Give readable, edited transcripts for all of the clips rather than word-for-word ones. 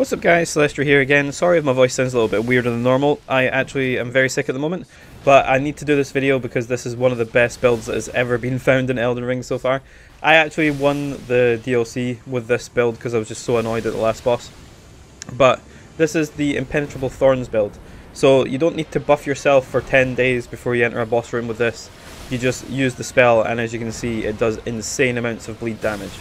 What's up guys, Celestra here again. Sorry if my voice sounds a little bit weirder than normal. I actually am very sick at the moment, but I need to do this video because this is one of the best builds that has ever been found in Elden Ring so far. I actually won the DLC with this build because I was just so annoyed at the last boss. But this is the Impenetrable Thorns build. So you don't need to buff yourself for 10 days before you enter a boss room with this. You just use the spell, and as you can see, it does insane amounts of bleed damage.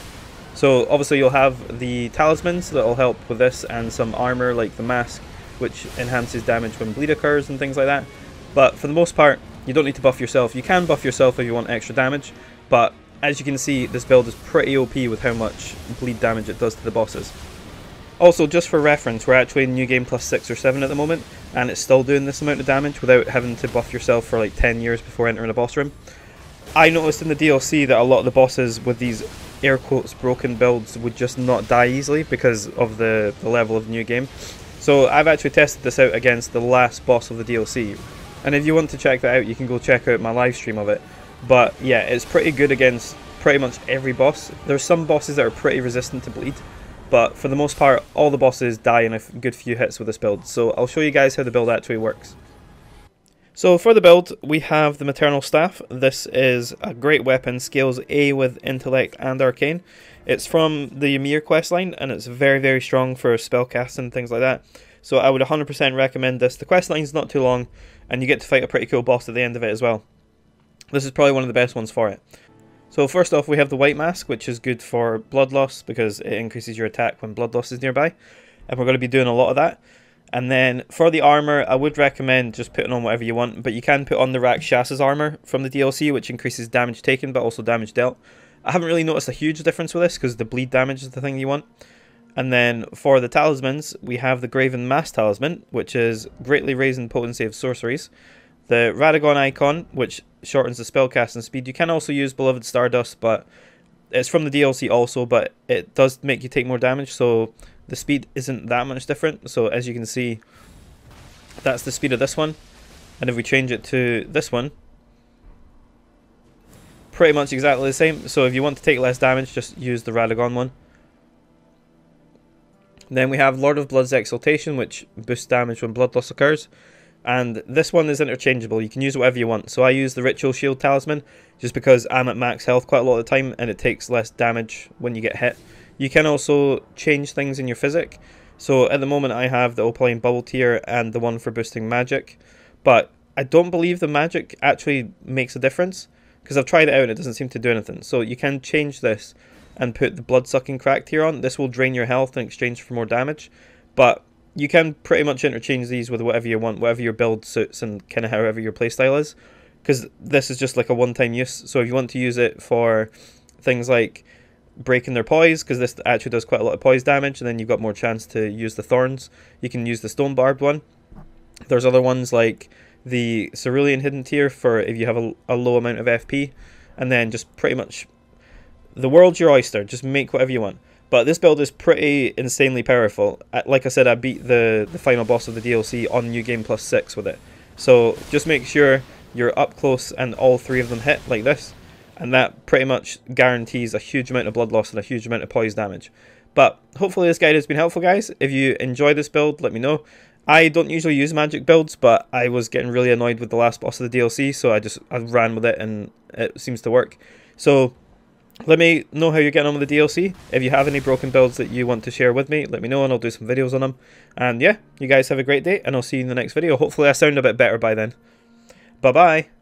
So obviously you'll have the talismans that will help with this, and some armor like the mask, which enhances damage when bleed occurs and things like that. But for the most part, you don't need to buff yourself. You can buff yourself if you want extra damage, but as you can see, this build is pretty OP with how much bleed damage it does to the bosses. Also, just for reference, we're actually in New Game Plus 6 or 7 at the moment, and it's still doing this amount of damage without having to buff yourself for like 10 years before entering a boss room. I noticed in the DLC that a lot of the bosses with these air quotes broken builds would just not die easily because of the level of the new game. So I've actually tested this out against the last boss of the DLC, and if you want to check that out, you can go check out my live stream of it. But yeah, it's pretty good against pretty much every boss. There's some bosses that are pretty resistant to bleed, but for the most part all the bosses die in a good few hits with this build. So I'll show you guys how the build actually works. So for the build, we have the Maternal Staff. This is a great weapon, scales A with Intellect and Arcane. It's from the Ymir questline, and it's very strong for spellcasting and things like that. So I would 100% recommend this. The questline's not too long, and you get to fight a pretty cool boss at the end of it as well. This is probably one of the best ones for it. So first off, we have the White Mask, which is good for blood loss because it increases your attack when blood loss is nearby. And we're going to be doing a lot of that. And then for the armor, I would recommend just putting on whatever you want, but you can put on the Rakshas's armor from the DLC, which increases damage taken but also damage dealt. I haven't really noticed a huge difference with this because the bleed damage is the thing you want. And then for the talismans, we have the Graven Mask Talisman, which is greatly raising potency of sorceries. The Radagon Icon, which shortens the spellcasting speed. You can also use Beloved Stardust, but it's from the DLC also, but it does make you take more damage, so the speed isn't that much different. So as you can see, that's the speed of this one, and if we change it to this one, pretty much exactly the same. So if you want to take less damage, just use the Radagon one. Then we have Lord of Blood's Exaltation, which boosts damage when blood loss occurs, and this one is interchangeable. You can use whatever you want. So I use the Ritual Shield Talisman just because I'm at max health quite a lot of the time, and it takes less damage when you get hit. You can also change things in your physic. So at the moment I have the Opaline Bubble Tier and the one for boosting magic, but I don't believe the magic actually makes a difference because I've tried it out and it doesn't seem to do anything. So you can change this and put the Blood Sucking Crack Tier on. This will drain your health in exchange for more damage, but you can pretty much interchange these with whatever you want, whatever your build suits and kind of however your playstyle is, because this is just like a one-time use. So if you want to use it for things like breaking their poise, because this actually does quite a lot of poise damage, and then you've got more chance to use the thorns, you can use the stone barbed one. There's other ones like the Cerulean Hidden Tier for if you have a low amount of FP, and then just pretty much the world's your oyster, just make whatever you want. But this build is pretty insanely powerful. Like I said, I beat the final boss of the DLC on New Game Plus 6 with it. So just make sure you're up close and all three of them hit like this, and that pretty much guarantees a huge amount of blood loss and a huge amount of poise damage. But hopefully this guide has been helpful, guys. If you enjoy this build, let me know. I don't usually use magic builds, but I was getting really annoyed with the last boss of the DLC, so I ran with it and it seems to work. So let me know how you're getting on with the DLC. If you have any broken builds that you want to share with me, let me know and I'll do some videos on them. And yeah, you guys have a great day, and I'll see you in the next video. Hopefully I sound a bit better by then. Bye bye.